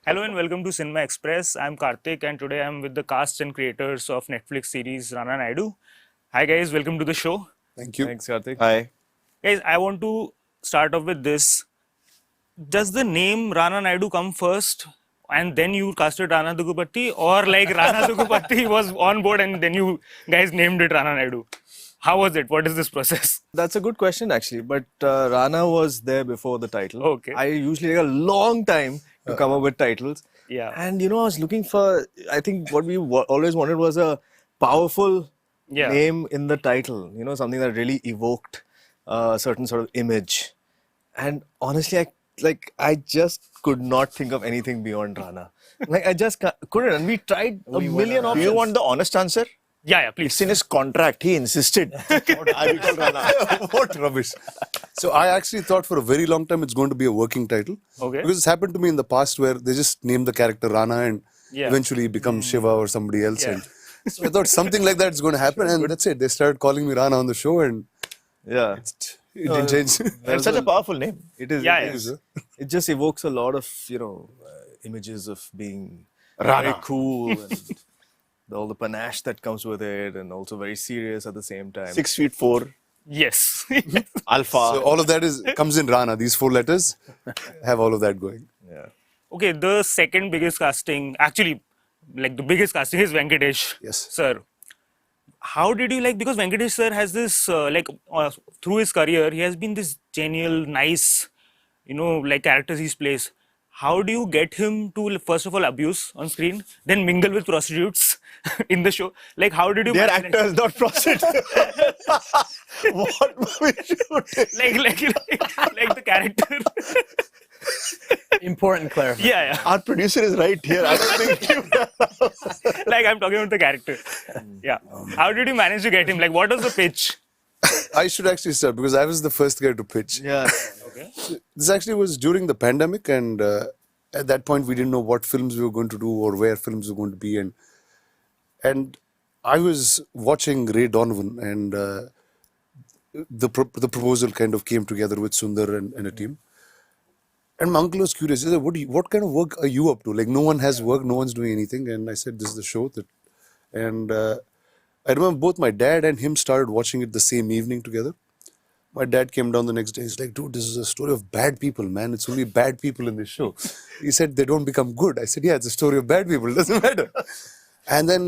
Hello and welcome to CinemaExpress. I'm Kartik and today I'm with the cast and creators of Netflix series Rana Naidu. Hi guys, welcome to the show. Thank you. Thanks, Kartik. Hi. Guys, I want to start off with this. Does the name Rana Naidu come first and then you casted Rana Daggubatti, or like Rana Daggubatti was on board and then you guys named it Rana Naidu? How was it? What is this process? That's a good question, actually. But Rana was there before the title. Okay. I usually take a long time to come up with titles. Yeah. And I was looking for, I think what we always wanted was a powerful name in the title, something that really evoked a certain sort of image. And honestly, I just could not think of anything beyond Rana. I just couldn't. And we tried a million options. Do you want the honest answer? Yeah, please. It's in his contract. He insisted. I will call Rana. What rubbish. So I actually thought for a very long time it's going to be a working title. Okay. Because it's happened to me in the past where they just name the character Rana and eventually become Shiva or somebody else. Yeah. And so I thought something like that is going to happen. And that's it. They started calling me Rana on the show and it didn't change. It's such a powerful name. It is. Yeah, it yeah. is. It just evokes a lot of, images of being Rana. very cool and all the panache that comes with it, and also very serious at the same time. 6'4", Yes. alpha. So all of that comes in Rana. These 4 letters have all of that going. Yeah. Okay, the second biggest casting, actually, like the biggest casting is Venkatesh. Yes. Sir. How did you because Venkatesh sir has this, through his career, he has been this genial, nice, characters he plays. How do you get him to, first of all, abuse on screen, then mingle with prostitutes in the show? Like, how did you... They're actors, not prostitutes. What movie should like the character. Important clarification. Yeah. Our producer is right here. I don't think Like, I'm talking about the character. Yeah. How did you manage to get him? Like, what was the pitch? I should actually start because I was the first guy to pitch. Yeah. Okay. This actually was during the pandemic, and at that point we didn't know what films we were going to do or where films were going to be, and I was watching Ray Donovan, and the proposal kind of came together with Sundar and a team. And my uncle was curious. He said, "What kind of work are you up to? Like, no one has work, no one's doing anything." And I said, "This is the show." And I remember both my dad and him started watching it the same evening together. My dad came down the next day. He's like, "Dude, this is a story of bad people, man. It's only bad people in this show." He said, "They don't become good." I said, "Yeah, it's a story of bad people. It doesn't matter." And then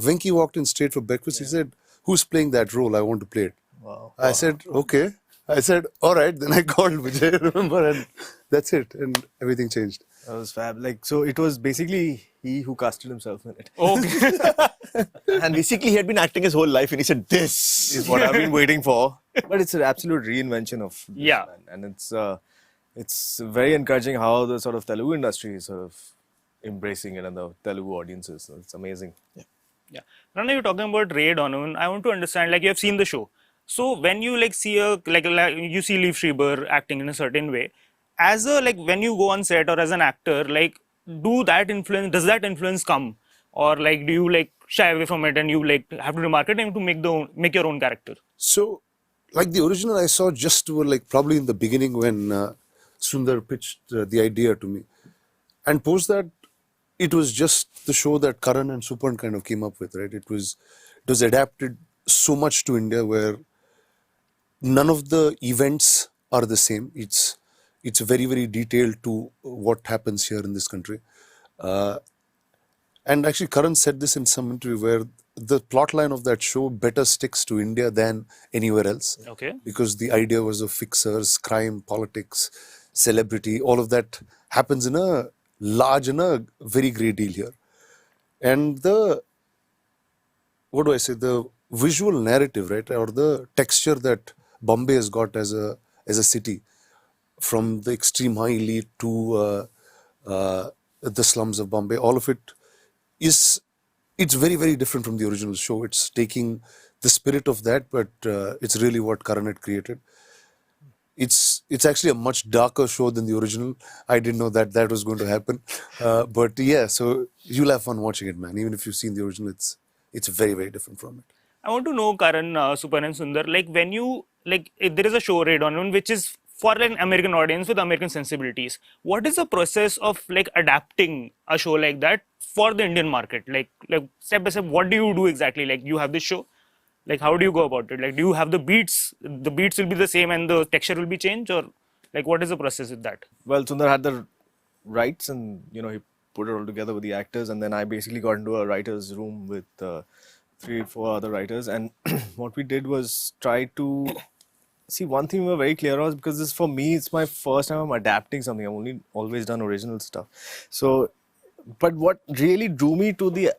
Venki walked in straight for breakfast. He said, "Who's playing that role? I want to play it." Wow. I said, "Okay." I said, "All right." Then I called Vijay, remember, and that's it. And everything changed. That was fab. So it was basically he who casted himself in it. Okay. And basically he had been acting his whole life and he said, "This is what I've been waiting for." But it's an absolute reinvention of this Yeah. man. And it's very encouraging how the sort of Telugu industry is sort of embracing it and the Telugu audiences. So it's amazing. Yeah. Rana, you're talking about Ray Donovan. I want to understand, you have seen the show. So when you see you see Liev Schreiber acting in a certain way, as a when you go on set or as an actor, does that influence come, or do you shy away from it and you have to remarket him to make your own character? So, the original I saw just were probably in the beginning when Sundar pitched the idea to me. And post that, it was just the show that Karan and Suparn kind of came up with, right? It was adapted so much to India where none of the events are the same. It's very, very detailed to what happens here in this country. And actually, Karan said this in some interview where the plot line of that show better sticks to India than anywhere else. Okay. Because the idea was of fixers, crime, politics, celebrity, all of that happens in a very great deal here. And the visual narrative, right, or the texture that Bombay has got as a city, from the extreme high elite to the slums of Bombay, all of it it's very, very different from the original show. It's taking the spirit of that, but it's really what Karan had created. It's actually a much darker show than the original. I didn't know that was going to happen. But yeah, so you'll have fun watching it, man. Even if you've seen the original, it's very, very different from it. I want to know, Karan, Suparn and Sundar, when you, there is a show, Ray Donovan, which is for an American audience with American sensibilities. What is the process of like adapting a show like that for the Indian market? Like step by step, what do you do exactly? Like you have this show, like how do you go about it? Like do you have the beats? The beats will be the same and the texture will be changed, or like what is the process with that? Well, Sundar had the rights, and he put it all together with the actors, and then I basically got into a writer's room with 3-4 other writers, and what we did was try to see, one thing we were very clear on, because this, for me, it's my first time I'm adapting something. I've only always done original stuff. So, but what really drew me to the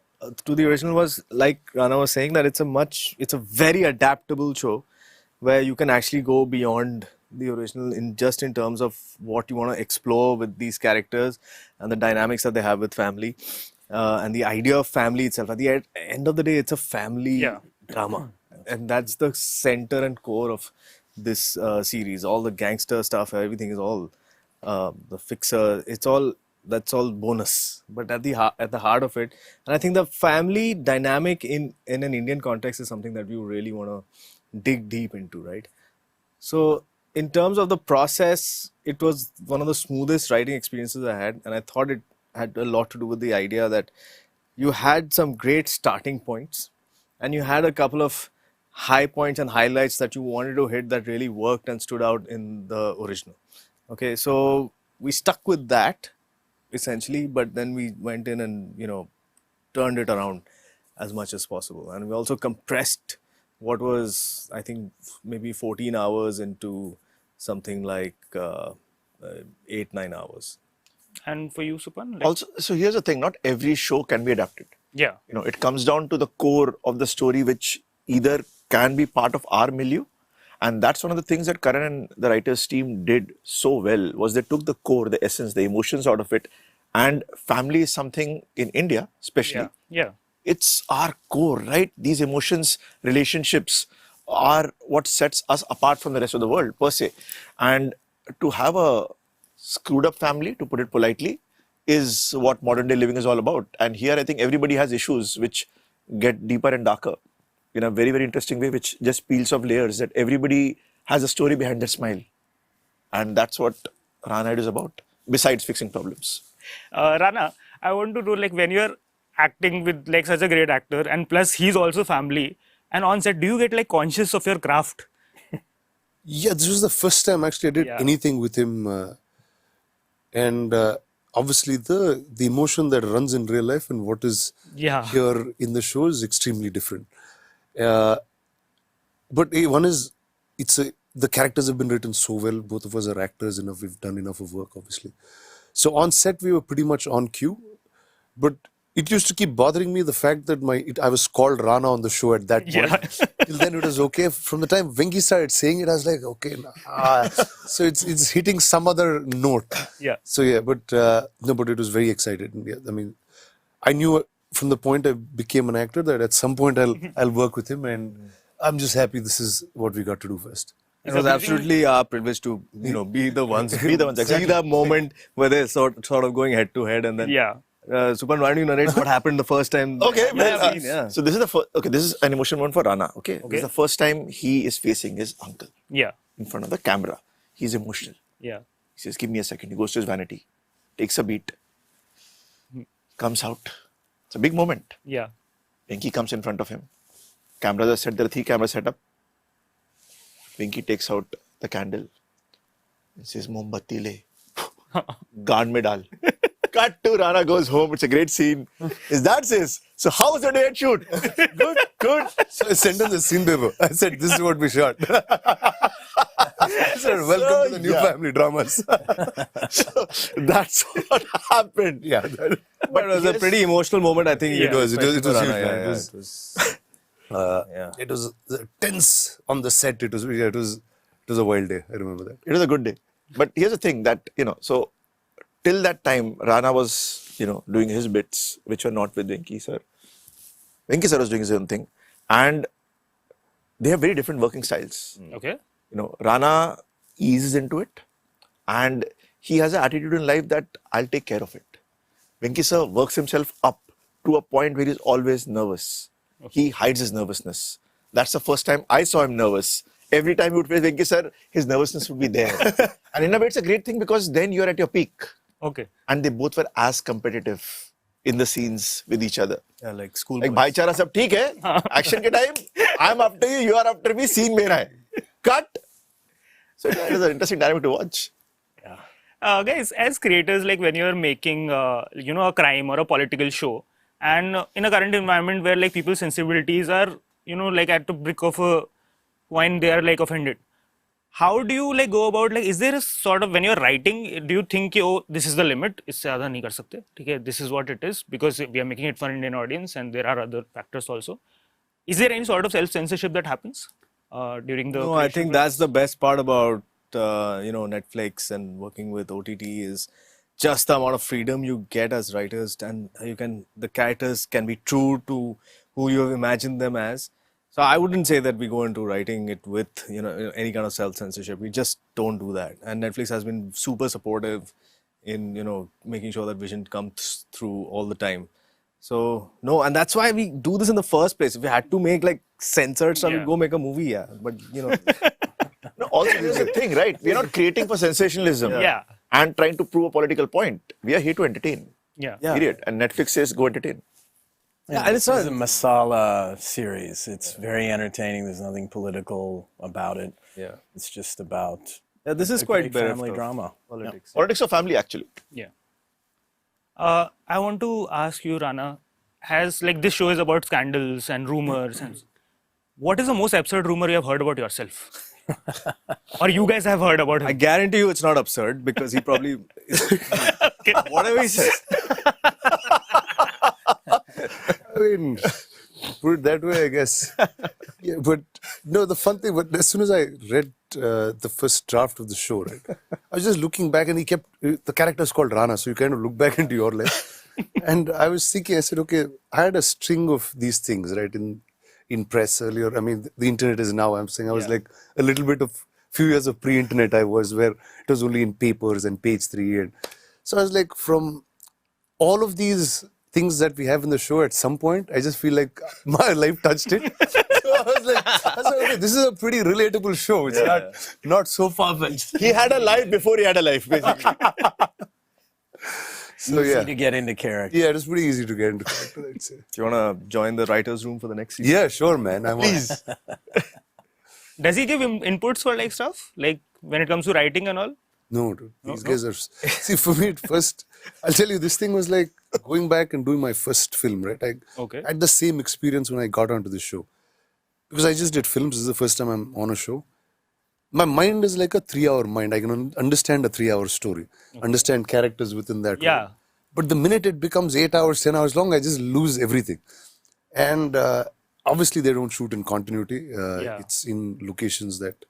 original was, like Rana was saying, that it's a very adaptable show where you can actually go beyond the original in terms of what you want to explore with these characters and the dynamics that they have with family, and the idea of family itself. At the end of the day, it's a family drama, and that's the center and core of this series. All the gangster stuff, everything is all the fixer. That's all bonus. But at the heart of it, and I think the family dynamic in an Indian context is something that we really want to dig deep into, right? So in terms of the process, it was one of the smoothest writing experiences I had, and I thought it had a lot to do with the idea that you had some great starting points, and you had a couple of high points and highlights that you wanted to hit that really worked and stood out in the original. Okay, so we stuck with that essentially, but then we went in and turned it around as much as possible, and we also compressed what was, I think, maybe 14 hours into something like 8-9 hours. And for you, Suparn? Like, Also, so here's the thing, not every show can be adapted. yeah. It comes down to the core of the story, which either can be part of our milieu, and that's one of the things that Karan and the writers team did so well, was they took the core, the essence, the emotions out of it. And family is something in India, especially. Yeah. It's our core, right? These emotions, relationships are what sets us apart from the rest of the world, per se. And to have a screwed up family, to put it politely, is what modern day living is all about. And here I think everybody has issues which get deeper and darker in a very, very interesting way, which just peels off layers, that everybody has a story behind their smile. And that's what Rana Naidu is about, besides fixing problems. Rana, I want to know, like, when you're acting with like such a great actor, and plus he's also family, and on set, do you get like conscious of your craft? Yeah, this was the first time actually I did anything with him, and obviously the emotion that runs in real life and what is here in the show is extremely different. But one is, the characters have been written so well. Both of us are actors enough. We've done enough of work, obviously. So on set we were pretty much on cue, but it used to keep bothering me, the fact that I was called Rana on the show at that point. Till then it was okay. From the time Venki started saying it, I was like, okay, so it's hitting some other note. Yeah. So yeah, but no, but it was very excited. Yeah, I mean, I knew from the point I became an actor that at some point I'll work with him, and I'm just happy this is what we got to do first. It was absolutely our privilege to be the ones, see the moment where they're sort of going head to head, and then Suparn, why don't you narrate what happened the first time? Okay, so this is the first. Okay, this is an emotional one for Rana. Okay, this is the first time he is facing his uncle. Yeah. In front of the camera, he's emotional. Yeah. He says, "Give me a second." He goes to his vanity, takes a beat, comes out. It's a big moment. Yeah. Venki comes in front of him. Cameras are set. There are 3 cameras set up. Venki takes out the candle and says, "Mombatti le." Gaan mein dal. Cut to Rana goes home. It's a great scene. His dad says, "So how was the day at shoot?" Good. So I sent him the scene paper. I said, "This is what we shot." I said, "Welcome to the new family dramas." So that's what happened. Yeah. But it was a pretty emotional moment, I think. It was. It was huge. Rana, It was tense on the set. It was a wild day. I remember that. It was a good day. But here's the thing that, so till that time, Rana was, doing his bits, which were not with Venki sir. Venki sir was doing his own thing. And they have very different working styles. Okay. Rana eases into it. And he has an attitude in life that I'll take care of it. Venki sir works himself up to a point where he's always nervous. Okay. He hides his nervousness. That's the first time I saw him nervous. every time he would face Venki sir, his nervousness would be there. And in a way, it's a great thing because then you're at your peak. Okay. And they both were as competitive in the scenes with each other. Yeah, like school Like, boys. bhaichara sab theek hai. Action ke time, I'm after you are after me, scene mera hai. Cut. So it was an interesting dynamic to watch. Guys, as creators, like when you're making, a crime or a political show, and in a current environment where like people's sensibilities are, like at the brick of a coin, they are like offended. How do you like go about, like, is there a sort of, when you're writing, do you think, oh, this is the limit, isse zyada nahi kar sakte, okay, this is what it is, because we are making it for Indian audience and there are other factors also. Is there any sort of self-censorship that happens during the No, I creation think process? that's the best part about Netflix and working with OTT is just the amount of freedom you get as writers, and the characters can be true to who you have imagined them as. So I wouldn't say that we go into writing it with any kind of self-censorship. We just don't do that. And Netflix has been super supportive in making sure that vision comes through all the time. So no, and that's why we do this in the first place. If we had to make like censored stuff, we'd go make a movie, yeah. But No, also, there's a thing, right? We're not creating for sensationalism. Yeah. And trying to prove a political point. We are here to entertain. Yeah. Period. And Netflix says go entertain. yeah, and it's It's not a masala series. It's very entertaining. There's nothing political about it. Yeah. It's just about this is a quite great bereft family of drama. politics. Politics of family, actually. Yeah. I want to ask you, Rana, has like this show is about scandals and rumors, and what is the most absurd rumor you have heard about yourself? Or you guys have heard about I him? guarantee you it's not absurd because he probably whatever he says. I mean, put it that way, I guess. Yeah, but no, the fun thing, but as soon as I read the first draft of the show, right, I was just looking back and the character is called Rana, so you kind of look back into your life. And I was thinking, I said, okay, I had a string of these things, right, in press earlier. I mean, the internet is now, I'm saying, I was like a little bit of, few years of pre-internet I was, where it was only in papers and page 3. And so I was like, from all of these things that we have in the show, at some point, I just feel like my life touched it. So I was like, okay, this is a pretty relatable show. It's not so far-fetched. He had a life before he had a life, basically. So Easy yeah. to get into character. Yeah, it was pretty easy to get into character, I'd say. Do you want to join the writer's room for the next season? Yeah, sure, man. Please. Does he give inputs for like stuff, like when it comes to writing and all? No, dude. These guys are... See, for me, at first, I'll tell you, this thing was like going back and doing my first film, right? I had the same experience when I got onto the show. Because I just did films. This is the first time I'm on a show. My mind is like a 3-hour mind. I can understand a 3-hour story, understand characters within that. Yeah. Role. But the minute it becomes 8 hours, 10 hours long, I just lose everything. And obviously, they don't shoot in continuity. It's in locations that...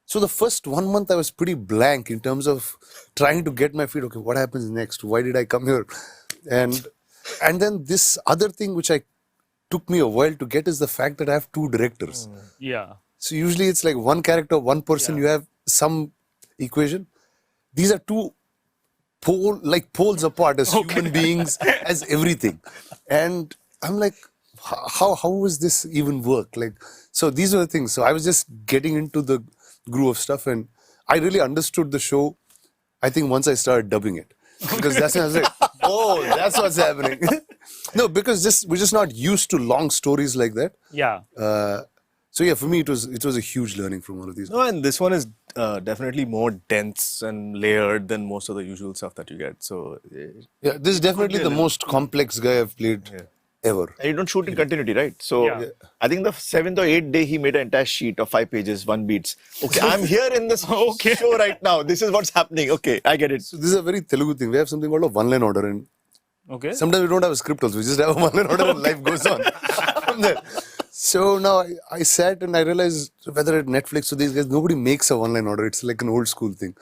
So the first 1 month, I was pretty blank in terms of trying to get my feet. Okay, what happens next? Why did I come here? And then this other thing which took me a while to get is the fact that I have 2 directors. Yeah. So usually it's like one character, one person, you have some equation. These are 2 poles apart as human beings, as everything. And I'm like, how does this even work? Like, so these are the things. So I was just getting into the groove of stuff, and I really understood the show, I think, once I started dubbing it. Because that's when I was like, oh, that's what's happening. No, because we're just not used to long stories like that. Yeah. So yeah, for me, it was a huge learning from all of these. No, and this one is definitely more dense and layered than most of the usual stuff that you get. So Yeah, this is definitely the most complex guy I've played ever. And you don't shoot in continuity, right? So I think the 7th or 8th day, he made an entire sheet of 5 pages, 1 beats. Okay, I'm here in this show right now. This is what's happening. Okay, I get it. So this is a very Telugu thing. We have something called a one-line order, and sometimes we don't have a script also. We just have a one-line order and life goes on from there. So now I sat and I realized whether at Netflix or these guys, nobody makes a one-line order. It's like an old school thing.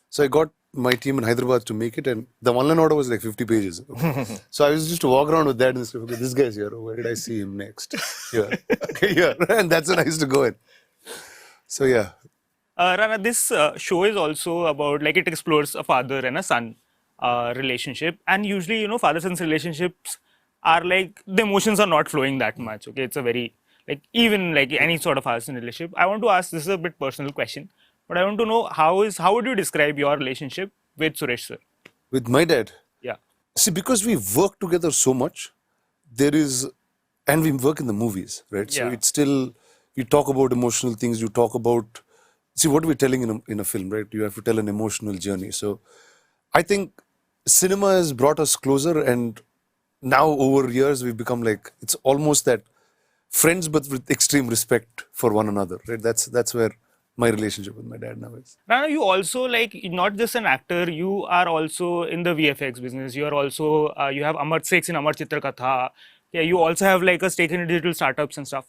So I got my team in Hyderabad to make it, and the one-line order was like 50 pages. So I was just to walk around with that and say, okay, this guy's here. Oh, where did I see him next? Here. Okay, here. And that's when I used to go in. So yeah. Rana, this show is also about, like, it explores a father and a son relationship. And usually, father-son relationships are like, the emotions are not flowing that much. Okay, it's a very like even like any sort of husband relationship. I want to ask, this is a bit personal question, but I want to know how would you describe your relationship with Suresh sir? With my dad, Yeah. see, because we work together so much, there is, and we work in the movies, right? So Yeah. it's still, you talk about emotional things, you talk about, see, what we're telling in a film, right? You have to tell an emotional journey. So I think cinema has brought us closer, and now over years we've become like, it's almost that friends, but with extreme respect for one another, right? That's where my relationship with my dad now is. Rana, you also like not just an actor, you are also in the VFX business. You are also you have Amar Six in Amar Chitra Katha. Yeah, you also have like a stake in digital startups and stuff.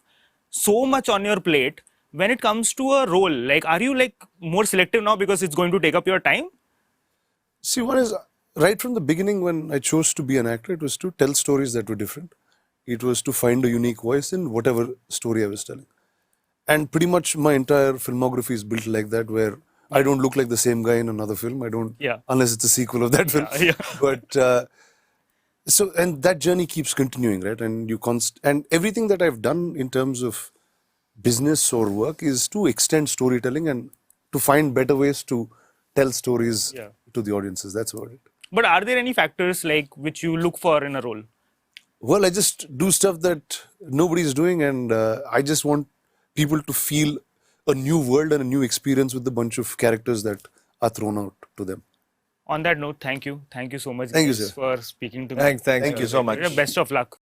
So much on your plate. When it comes to a role, like are you like more selective now because it's going to take up your time? See, one is, right from the beginning when I chose to be an actor, it was to tell stories that were different. It was to find a unique voice in whatever story I was telling. And pretty much my entire filmography is built like that, where I don't look like the same guy in another film. I don't, Yeah. unless it's a sequel of that film. Yeah. But so, and that journey keeps continuing, right? And and everything that I've done in terms of business or work is to extend storytelling and to find better ways to tell stories Yeah. to the audiences. That's about it. But are there any factors like which you look for in a role? Well, I just do stuff that nobody's doing, and I just want people to feel a new world and a new experience with the bunch of characters that are thrown out to them. On that note, thank you. Thank you so much Thank you, guys, sir. for speaking to me. Thanks. Thank you so much. Best of luck.